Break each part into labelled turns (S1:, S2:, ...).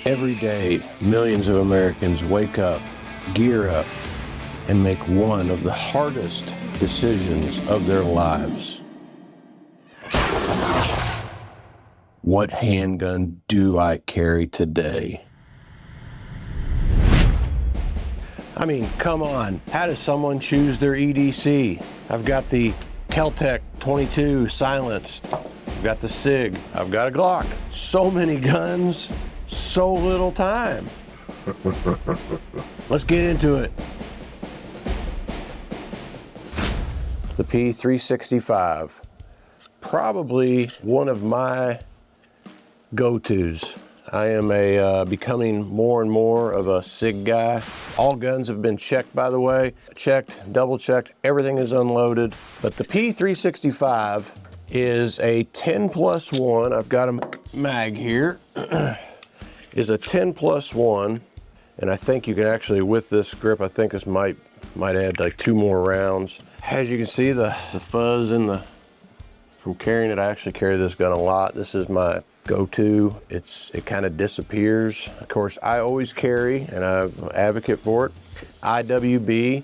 S1: Every day, millions of Americans wake up, gear up, and make one of the hardest decisions of their lives. What handgun do I carry today? I mean, come on, how does someone choose their EDC? I've got the KelTec 22 silenced. I've got the Sig. I've got a Glock. So many guns, so little time. Let's get into it. The P365, probably one of my go-tos. I am becoming more and more of a Sig guy. All guns have been checked, by the way. Checked, double checked, everything is unloaded. But the P365 is a 10+1. I've got a mag here. Is a 10+1. And I think you can actually, with this grip, I think this might add like 2 more rounds. As you can see, the fuzz in from carrying it, I actually carry this gun a lot. This is my go-to. It kind of disappears. Of course, I always carry, and I advocate for it, IWB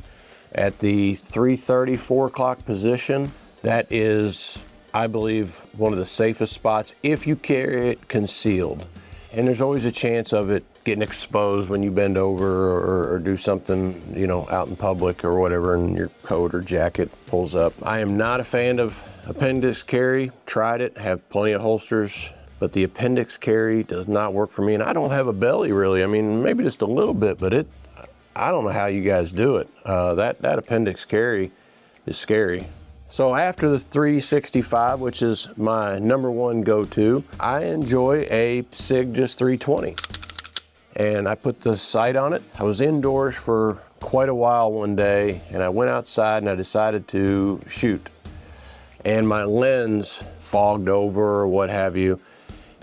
S1: at the 3:30, 4 o'clock position. That is, I believe, one of the safest spots if you carry it concealed. And there's always a chance of it getting exposed when you bend over or do something, you know, out in public or whatever, and your coat or jacket pulls up. I am not a fan of Appendix carry. Tried it, have plenty of holsters, but the Appendix carry does not work for me. And I don't have a belly really. I mean, maybe just a little bit, but I don't know how you guys do it. That Appendix carry is scary. So after the 365, which is my #1 go-to, I enjoy a Sig just 320. And I put the sight on it. I was indoors for quite a while one day, and I went outside and I decided to shoot. And my lens fogged over or what have you,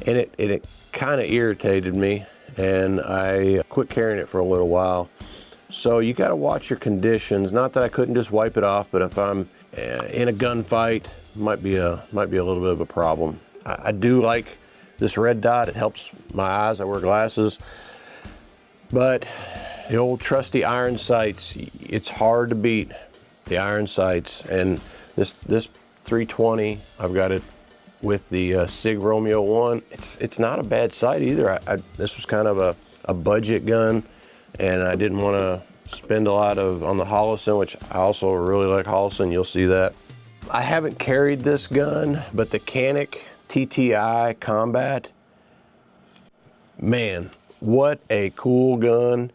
S1: and it kind of irritated me, and I quit carrying it for a little while. So you got to watch your conditions. Not that I couldn't just wipe it off, but if I'm in a gunfight, might be a little bit of a problem. I do like this red dot. It helps my eyes. I wear glasses, but the old trusty iron sights, it's hard to beat the iron sights. And this 320, I've got it with the Sig Romeo 1. It's not a bad sight either. This was kind of a budget gun, and I didn't want to spend a lot on the Holosun, which I also really like Holosun. You'll see that. I haven't carried this gun, but the Canik TTI Combat, man, what a cool gun.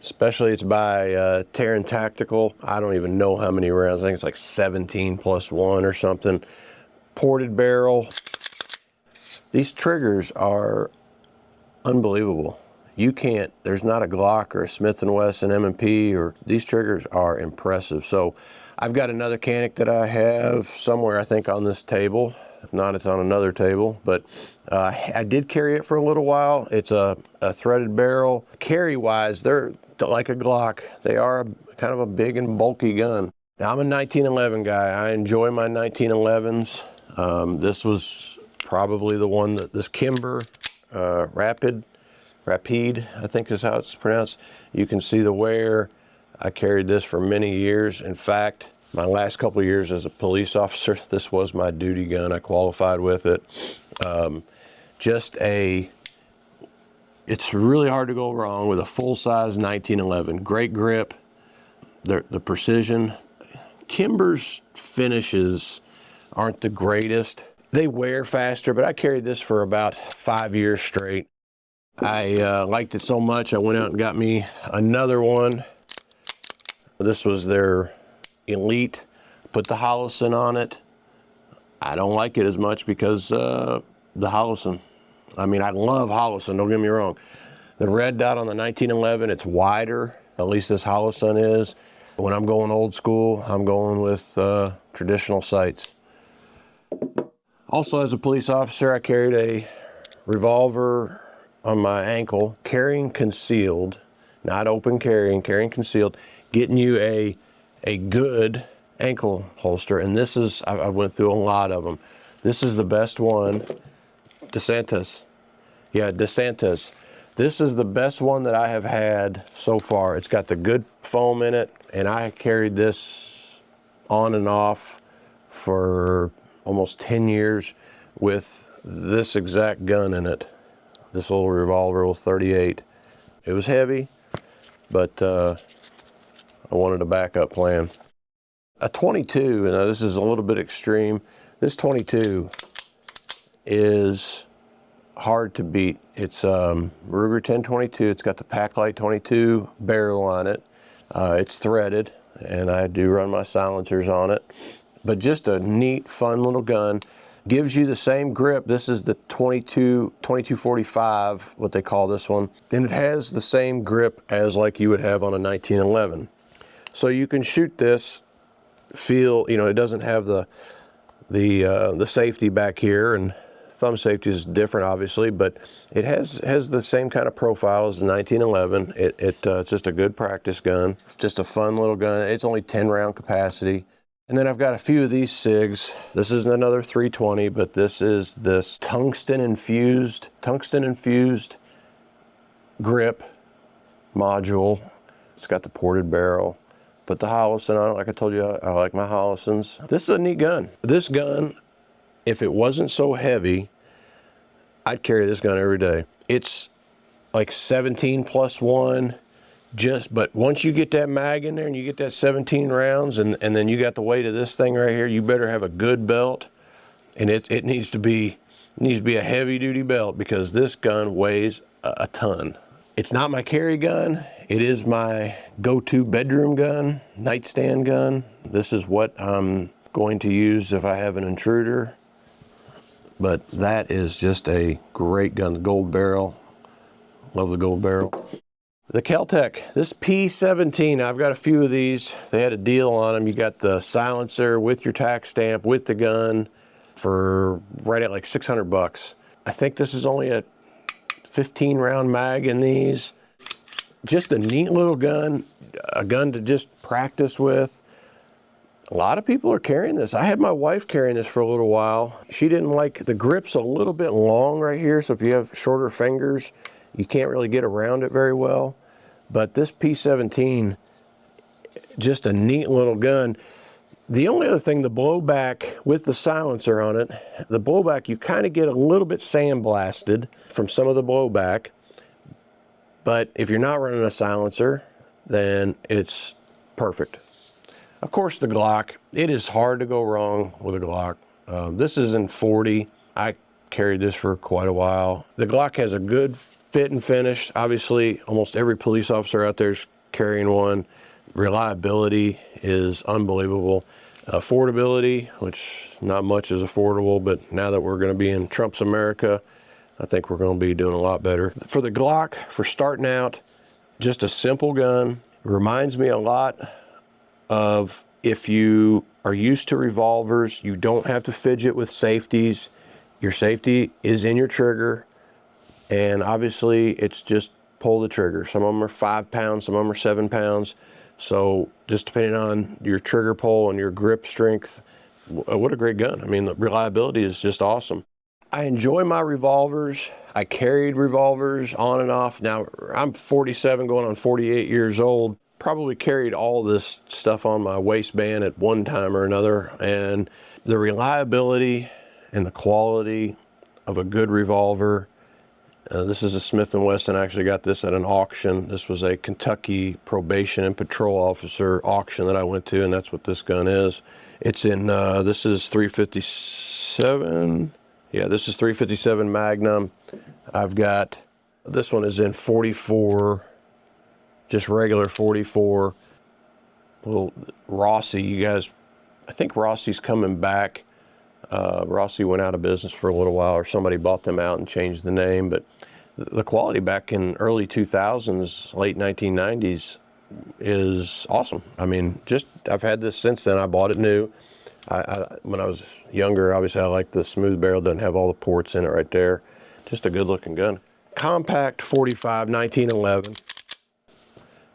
S1: Especially it's by Terran Tactical. I don't even know how many rounds. I think it's like 17+1 or something. Ported barrel. These triggers are unbelievable. You can't, there's not a Glock or a Smith & Wesson M&P, or these triggers are impressive. So I've got another Canik that I have somewhere, I think, on this table. If not, it's on another table, but I did carry it for a little while. It's a threaded barrel. Carry-wise, they're like a Glock. They are kind of a big and bulky gun. Now, I'm a 1911 guy. I enjoy my 1911s. This was probably the one that this Kimber Rapide, I think is how it's pronounced. You can see the wear. I carried this for many years. In fact, my last couple of years as a police officer, this was my duty gun. I qualified with it. It's really hard to go wrong with a full-size 1911. Great grip, the precision. Kimber's finishes aren't the greatest. They wear faster, but I carried this for about 5 years straight. I liked it so much, I went out and got me another one. This was their Elite. Put the Holosun on it. I don't like it as much because the Holosun. I mean, I love Holosun, don't get me wrong. The red dot on the 1911, it's wider. At least this Holosun is. When I'm going old school, I'm going with traditional sights. Also, as a police officer, I carried a revolver on my ankle, carrying concealed, not open carrying, carrying concealed, getting you a good ankle holster. And this is, I went through a lot of them. This is the best one, DeSantis. Yeah, DeSantis. This is the best one that I have had so far. It's got the good foam in it, and I carried this on and off for almost 10 years with this exact gun in it. This little revolver with 38. It was heavy, but I wanted a backup plan. A 22, now this is a little bit extreme. This 22 is hard to beat. It's Ruger 1022. It's got the Packlight 22 barrel on it. It's threaded, and I do run my silencers on it. But just a neat, fun little gun. Gives you the same grip. This is the 2245, what they call this one. And it has the same grip as like you would have on a 1911. So you can shoot this, feel, you know, it doesn't have the safety back here, and thumb safety is different, obviously, but it has the same kind of profile as the 1911. It's just a good practice gun. It's just a fun little gun. It's only 10 round capacity. And then I've got a few of these SIGs. This isn't another 320, but this is this tungsten infused grip module. It's got the ported barrel. Put the Holosun on it. Like I told you, I like my Holosuns. This is a neat gun. This gun, if it wasn't so heavy, I'd carry this gun every day. It's like 17 plus 1. But once you get that mag in there and you get that 17 rounds, and then you got the weight of this thing right here, you better have a good belt, and it needs to be a heavy duty belt, because this gun weighs a ton. It's not my carry gun. It is my go-to bedroom gun, nightstand gun. This is what I'm going to use if I have an intruder. But that is just a great gun. The gold barrel, love the gold barrel. The KelTec, this P17, I've got a few of these. They had a deal on them. You got the silencer with your tax stamp, with the gun, for right at like 600 bucks. I think this is only a 15 round mag in these. Just a neat little gun, a gun to just practice with. A lot of people are carrying this. I had my wife carrying this for a little while. She didn't like, the grip's a little bit long right here, so if you have shorter fingers, you can't really get around it very well. But this P17, just a neat little gun. The only other thing, the blowback with the silencer on it, the blowback, you kind of get a little bit sandblasted from some of the blowback. But if you're not running a silencer, then it's perfect. Of course, the Glock, it is hard to go wrong with a Glock. This is in 40. I carried this for quite a while. The Glock has a good fit and finish. Obviously, almost every police officer out there is carrying one. Reliability is unbelievable. Affordability, which not much is affordable, but now that we're going to be in Trump's America, I think we're going to be doing a lot better. For the Glock, for starting out, just a simple gun. It reminds me a lot of, if you are used to revolvers, you don't have to fidget with safeties. Your safety is in your trigger. And obviously, it's just pull the trigger. Some of them are 5 pounds, some of them are 7 pounds. So just depending on your trigger pull and your grip strength, what a great gun. I mean, the reliability is just awesome. I enjoy my revolvers. I carried revolvers on and off. Now, I'm 47 going on 48 years old. Probably carried all this stuff on my waistband at one time or another. And the reliability and the quality of a good revolver. This is a Smith & Wesson. I actually got this at an auction. This was a Kentucky probation and patrol officer auction that I went to, and that's what this gun is. It's in, this is 357. Yeah, this is 357 Magnum. I've got, this one is in 44, just regular 44. Little Rossi, you guys, I think Rossi's coming back. Rossi went out of business for a little while, or somebody bought them out and changed the name, but the quality back in early 2000s, late 1990s is awesome. I mean, just, I've had this since then. I bought it new. When I was younger, obviously I liked the smooth barrel, doesn't have all the ports in it right there. Just a good looking gun. Compact 45, 1911.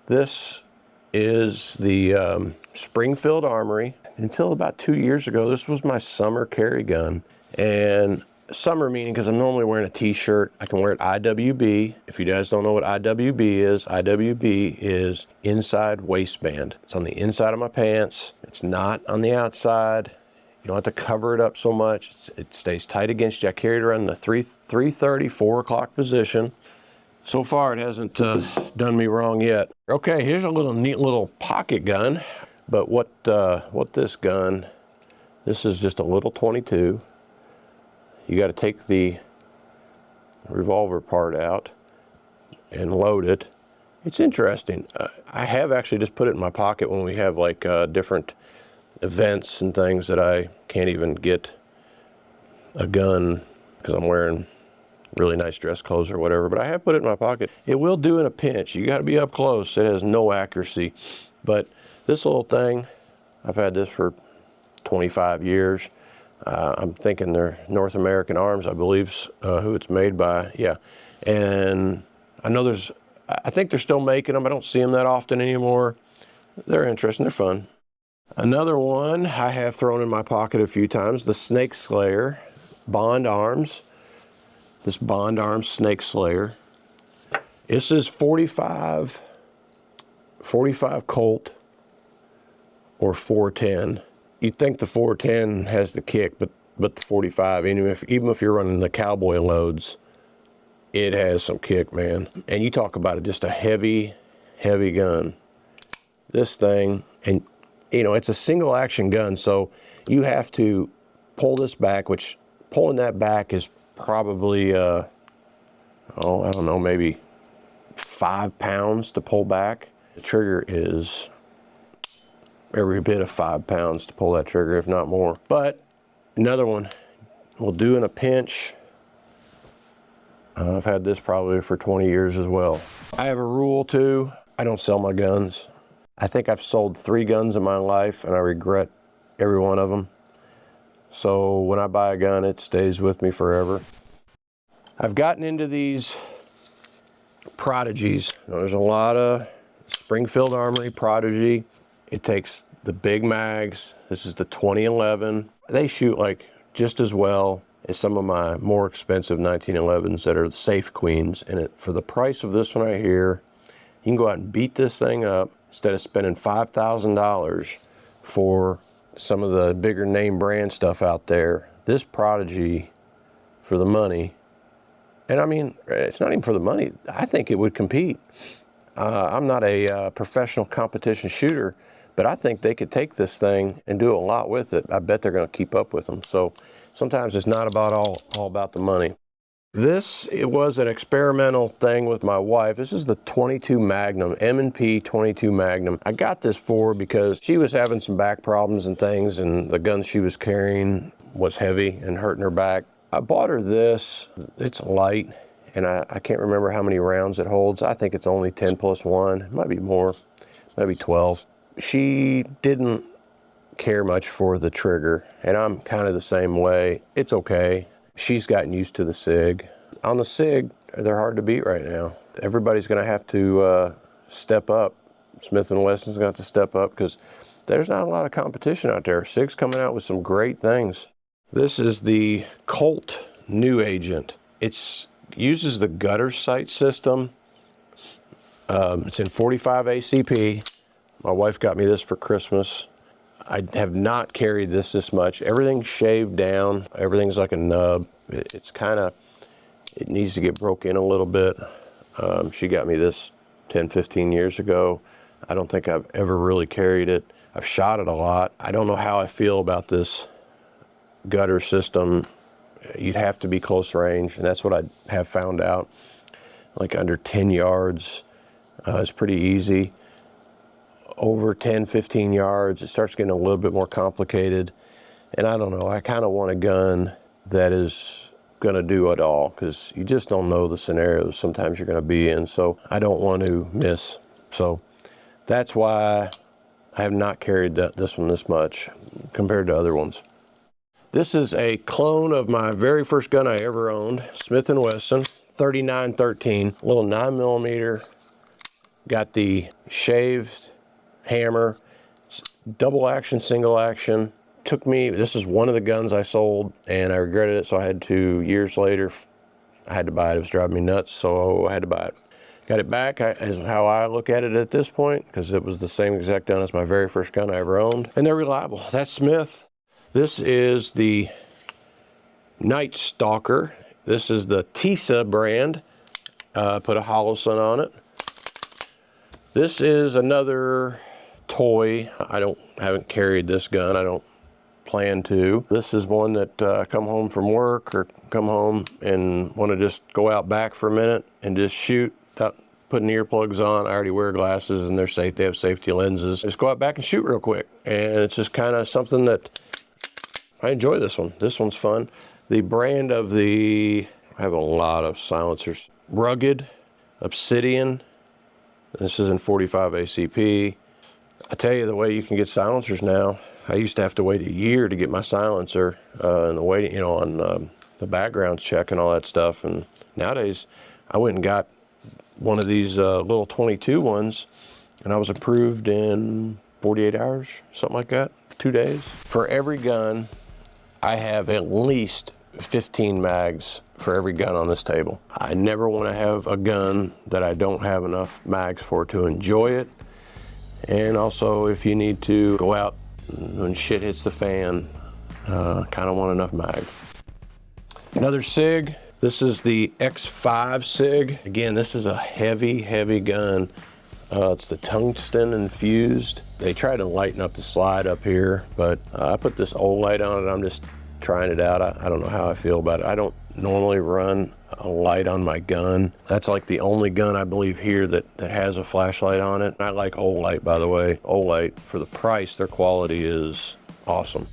S1: This is the Springfield Armory. Until about 2 years ago, this was my summer carry gun. And Summer meaning because I'm normally wearing a t-shirt. I can wear it IWB. If you guys don't know what IWB is inside waistband. It's on the inside of my pants. It's not on the outside. You don't have to cover it up so much. It stays tight against you. I carry it around in the 3:30, 4 o'clock position. So far, it hasn't done me wrong yet. Okay, here's a neat little pocket gun. But what this gun, this is just a little 22. You got to take the revolver part out and load it. It's interesting. I have actually just put it in my pocket when we have like different events and things that I can't even get a gun because I'm wearing really nice dress clothes or whatever, but I have put it in my pocket. It will do in a pinch. You got to be up close. It has no accuracy. But this little thing, I've had this for 25 years. I'm thinking they're North American Arms, I believe, who it's made by. Yeah, and I know I think they're still making them. I don't see them that often anymore. They're interesting. They're fun. Another one I have thrown in my pocket a few times, the Snake Slayer Bond Arms. This Bond Arms Snake Slayer. This is 45 Colt or 410. You'd think the 410 has the kick, but the 45, even if you're running the cowboy loads, it has some kick, man. And you talk about it, just a heavy gun. This thing, and you know, it's a single action gun, so you have to pull this back, which pulling that back is probably, I don't know, maybe 5 pounds to pull back. The trigger is every bit of 5 pounds to pull that trigger, if not more. But another one will do in a pinch. I've had this probably for 20 years as well. I have a rule too. I don't sell my guns. I think I've sold 3 guns in my life and I regret every one of them. So when I buy a gun, it stays with me forever. I've gotten into these Prodigies. There's a lot of Springfield Armory Prodigy. It takes the big mags. This is the 2011. They shoot like just as well as some of my more expensive 1911s that are the Safe Queens. And for the price of this one right here, you can go out and beat this thing up instead of spending $5,000 for some of the bigger name brand stuff out there. This Prodigy, for the money, and I mean, it's not even for the money. I think it would compete. I'm not a professional competition shooter, but I think they could take this thing and do a lot with it. I bet they're going to keep up with them. So sometimes it's not about all about the money. It was an experimental thing with my wife. This is the 22 Magnum, M&P 22 Magnum. I got this because she was having some back problems and things, and the gun she was carrying was heavy and hurting her back. I bought her this. It's light, and I can't remember how many rounds it holds. I think it's only 10 plus 1. It might be more, maybe 12. She didn't care much for the trigger, and I'm kind of the same way. It's okay. She's gotten used to the Sig. On the Sig, they're hard to beat right now. Everybody's going to have to step up. Smith & Wesson's going to have to step up because there's not a lot of competition out there. Sig's coming out with some great things. This is the Colt New Agent. It uses the gutter sight system. It's in 45 ACP. My wife got me this for Christmas. I have not carried this much. Everything's shaved down. Everything's like a nub. It needs to get broke in a little bit. She got me this 10, 15 years ago. I don't think I've ever really carried it. I've shot it a lot. I don't know how I feel about this gutter system. You'd have to be close range, and that's what I have found out. Like under 10 yards is pretty easy. Over 10, 15 yards, it starts getting a little bit more complicated. And I don't know, I kind of want a gun that is going to do it all, because you just don't know the scenarios sometimes you're going to be in. So I don't want to miss. So that's why I have not carried this one this much compared to other ones. This is a clone of my very first gun I ever owned, Smith & Wesson 3913, little 9mm. Got the shaved hammer, double action, single action, took me, this is one of the guns I sold and I regretted it, so I had to, years later, I had to buy it. It was driving me nuts, so I had to buy it. Got it back, is how I look at it at this point, because it was the same exact gun as my very first gun I ever owned. And they're reliable. That's Smith. This is the Night Stalker. This is the Tisas brand. Put a Holosun on it. This is another toy. I haven't carried this gun. I don't plan to. This is one that come home from work or come home and want to just go out back for a minute and just shoot without putting earplugs on. I already wear glasses and they're safe. They have safety lenses. Just go out back and shoot real quick. And it's just kind of something that I enjoy. This one. This one's fun. The brand of I have a lot of silencers. Rugged, Obsidian. This is in 45 ACP. I tell you, the way you can get silencers now, I used to have to wait a year to get my silencer and the waiting, you know, on the background check and all that stuff. And nowadays, I went and got one of these little 22 ones, and I was approved in 48 hours, something like that, 2 days. For every gun, I have at least 15 mags for every gun on this table. I never want to have a gun that I don't have enough mags for to enjoy it. And also, if you need to go out when shit hits the fan, kind of want enough mag. Another Sig. This is the X5 Sig. Again, this is a heavy, heavy gun. It's the tungsten infused. They try to lighten up the slide up here, but I put this Olight on it. I'm just trying it out. I don't know how I feel about it. I don't normally run a light on my gun. That's like the only gun I believe here that has a flashlight on it. I like Olight, by the way. Olight, for the price, their quality is awesome.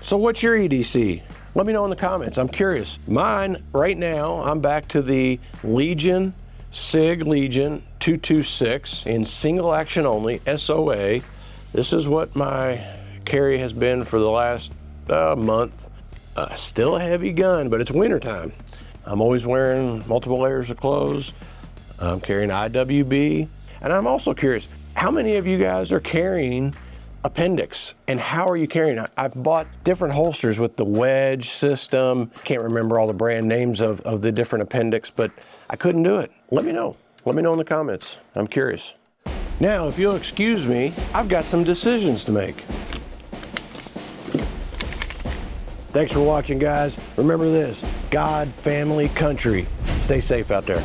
S1: So what's your EDC? Let me know in the comments. I'm curious. Mine, right now, I'm back to the Legion, Sig Legion 226 in single action only, SOA. This is what my carry has been for the last month. Still a heavy gun, but it's winter time. I'm always wearing multiple layers of clothes. I'm carrying IWB. And I'm also curious, how many of you guys are carrying Appendix? And how are you carrying it? I've bought different holsters with the wedge system. Can't remember all the brand names of the different Appendix, but I couldn't do it. Let me know. Let me know in the comments. I'm curious. Now, if you'll excuse me, I've got some decisions to make. Thanks for watching, guys. Remember this: God, family, country. Stay safe out there.